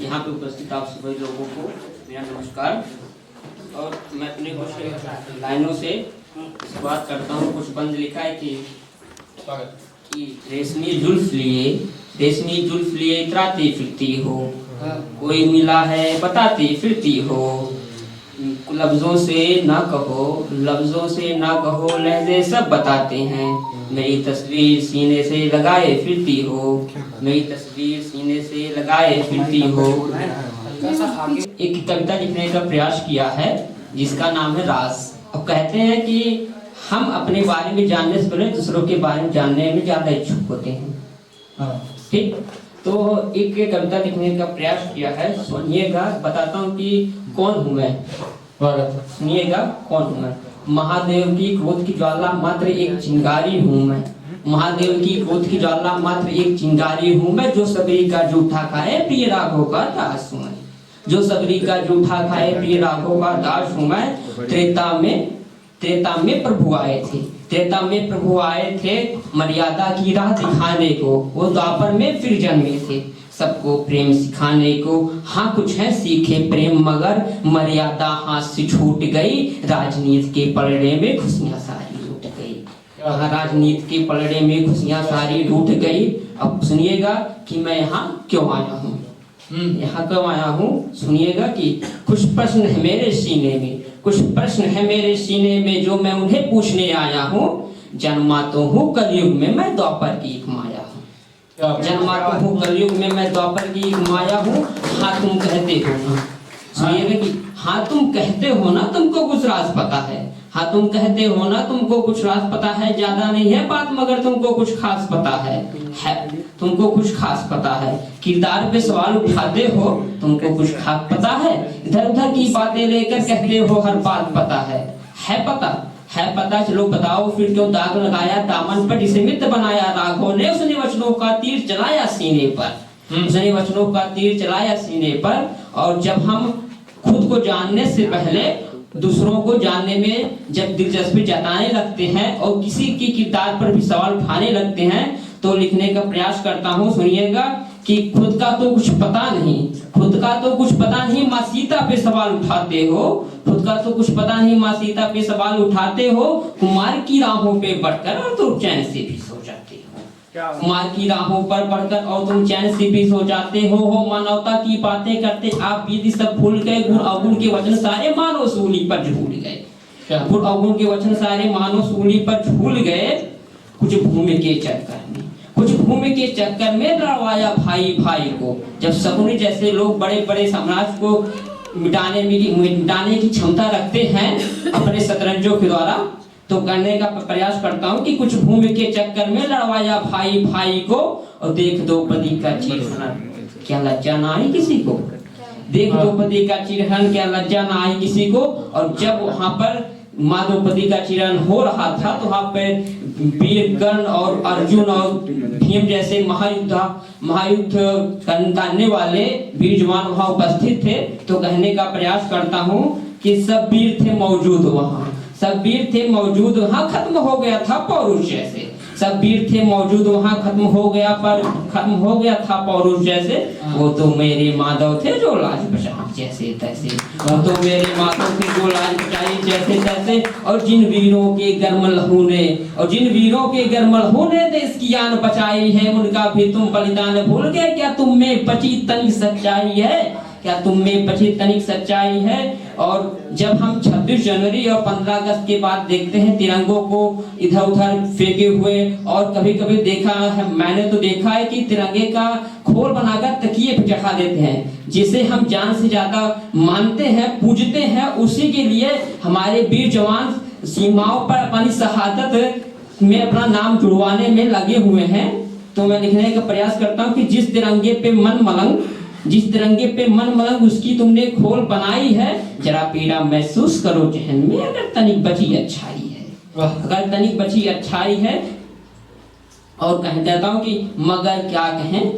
यहाँ पे उपस्थित आप सभी लोगों को मेरा नमस्कार। और मैं अपने कुछ लाइनों से शुरुआत करता हूँ। कुछ बंद लिखा है कि रेशमी जुल्फ लिए इतराती फिरती हो, कोई मिला है बताती फिरती हो, लफ्जों से ना कहो लहजे सब बताते हैं, मेरी तस्वीर सीने से लगाए फिरती हो, मेरी तस्वीर सीने से लगाए फिरती हो। एक कविता लिखने का प्रयास किया है जिसका नाम है राज। अब कहते हैं कि हम अपने बारे में जानने से पहले दूसरों के बारे में जानने में ज्यादा इच्छुक होते हैं। ठीक, तो एक कविता लिखने का प्रयास किया है, सुनिएगा। बताता हूँ कि कौन हूँ मैं, सुनिएगा कौन हूँ मैं। महादेव की क्रोध की ज्वाला मात्र एक चिंगारी हूँ मैं, महादेव की क्रोध की ज्वाला मात्र एक चिंगारी हूँ मैं, जो सबरी का जूठा खाए प्रिय राघव का दास हूँ मैं, जो सबरी का जूठा खाए प्रिय राघव का दास हूँ मैं। त्रेता में प्रभु आए थे मर्यादा की राह दिखाने को, वो द्वापर में फिर जन्मे थे सबको प्रेम सिखाने को। हाँ कुछ है सीखे प्रेम मगर मर्यादा हाथ से छूट गई, राजनीति के पलड़े में खुशियां सारी लूट गई। हाँ, राजनीति के पलड़े में खुशियां सारी लूट गई। अब सुनिएगा कि मैं यहाँ क्यों आया हूँ, यहाँ क्यों आया हूँ। सुनिएगा कि कुछ प्रश्न है मेरे सीने में, कुछ प्रश्न है मेरे सीने में, जो मैं उन्हें पूछने आया हूँ। जन्मा तो हूँ कलयुग में मैं द्वापर की एक माया हूँ, जन्मा तो हूँ कलयुग में मैं द्वापर की एक माया हूँ। हाँ तुम कहते हो ना, सुनिएगा कि हाँ तुम कहते हो ना तुमको कुछ राज पता है, हाँ तुम कहते हो ना तुमको कुछ राज पता है, ज्यादा नहीं है बात मगर तुमको कुछ खास पता है तुमको कुछ खास पता है। किरदार पे सवाल उठाते हो, तुमको कुछ खास पता है, इधर उधर की बातें लेकर कहते हो हर बात पता है पता। चलो बताओ फिर क्यों दाग लगाया दामन पर, जिसे मित्र बनाया राघव ने, उसने वचनों का तीर चलाया सीने पर, उसने वचनों का तीर चलाया सीने पर। और जब हम खुद को जानने से पहले दूसरों को जानने में जब दिलचस्पी जताने लगते हैं और किसी की किरदार पर भी सवाल उठाने लगते हैं, तो लिखने का प्रयास करता हूँ। सुनिएगा कि खुद का तो कुछ पता नहीं माँ सीता पे सवाल उठाते हो, खुद का तो कुछ पता नहीं माँ सीता पे सवाल उठाते हो, कुमार की राहों पे बढ़कर और तुम चैन से भी सो जाते हो, कुमार की राहों पर बढ़कर और तुम चैन से भी सो जाते हो। मानवता की बातें करते आप बीती सब भूल गए, गुण अवगुण के वचन सारे मानो सूली पर झूल गए, गुण अवगुण के वचन सारे मानो सूली पर झूल गए। कुछ भूमि के चक्कर में लड़वाया भाई को, जब शकुनी जैसे लोग बड़े बड़े साम्राज्य को मिटाने की क्षमता रखते हैं अपने शतरंजों के द्वारा, तो करने का प्रयास करता हूँ कि कुछ भूमि के चक्कर में लड़वाया भाई को। और देख द्रौपदी का चिरहरण क्या लज्जा ना आई किसी को, देख द्रौपदी का चिरहरण क्या लज्जा ना आई किसी को। और जब वहां पर माँ द्रौपदी का चिरहरण हो रहा था तो वहां पर वीर कर्ण और अर्जुन और भीम जैसे महायुद्ध करने वाले वीर जवान वहां उपस्थित थे। तो कहने का प्रयास करता हूँ कि सब वीर थे मौजूद वहां, खत्म हो गया था पौरुष जैसे, सब वीर थे मौजूद वहां, खत्म हो गया था पौरुष जैसे। वो तो मेरे माधव थे जो लाज बचाई जैसे तैसे, वो तो मेरे माधव थे जो लाज बचाई जैसे तैसे। और जिन वीरों के गर्म लहू ने देश की जान बचाई है, उनका भी तुम बलिदान भूल गए, क्या तुम में बची तनिक सच्चाई है। और जब हम 26 जनवरी और 15 अगस्त के बाद देखते हैं तिरंगों को इधर उधर फेंके हुए, और कभी कभी मैंने तो देखा है कि तिरंगे का खोल बनाकर तकिए पे चढ़ा देते हैं, जिसे हम जान से ज्यादा मानते हैं पूजते हैं, उसी के लिए हमारे वीर जवान सीमाओं पर अपनी शहादत में अपना नाम जुड़वाने में लगे हुए हैं। तो मैं लिखने का प्रयास करता हूँ कि जिस तिरंगे पे मन मलंग उसकी तुमने खोल बनाई है, जरा पीड़ा महसूस करो जहन में, अगर तनिक बची अच्छाई है। और कहता हूँ कि मगर क्या कहें,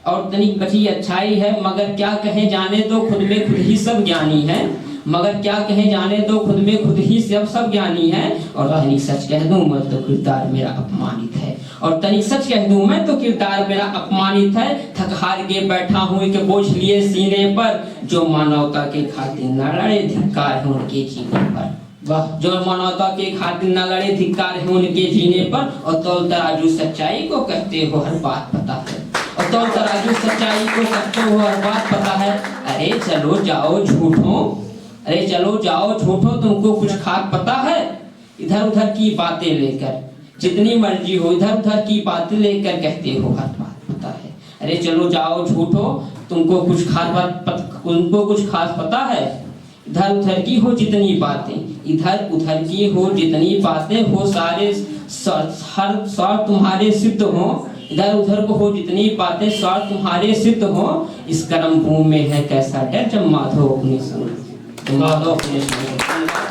और तनिक बची अच्छाई है मगर क्या कहें, जाने तो खुद में खुद ही सब ज्ञानी है। मगर क्या कहे जाने दो, खुद में खुद ही सब ज्ञानी है। और तनिक सच कह दूं मैं तो किरदार मेरा अपमानित है। और तनिक सच कह दूं मैं तो किरदार मेरा अपमानित है। थक हार के बैठा हूं एक बोझ लिए सीने पर, जो मानवता के खातिर न लड़े धिक्कार है उनके जीने पर। वाह, जो मानवता के खातिर न लड़े धिक्कार है उनके जीने पर। और तौल तराजू सच्चाई को कहते हो हर बात पता है। और तौल तराजू सच्चाई को कहते हो हर बात पता है। अरे चलो जाओ झूठो, अरे चलो जाओ झूठो, तुमको कुछ खास पता है। इधर उधर की बातें लेकर जितनी मर्जी हो, इधर उधर की बातें लेकर कहते हो हर बात पता है। अरे चलो जाओ झूठो, तुमको कुछ खास पता है। इधर उधर की हो जितनी बातें, इधर उधर की हो जितनी बातें हो, सारे हर स्वार्थ तुम्हारे सिद्ध हो। इधर उधर को हो जितनी बातें, स्वार्थ तुम्हारे सिद्ध हो। इस कर्म भूमि में है कैसा डर, जब माधव अपने संग, माधव अपने संग।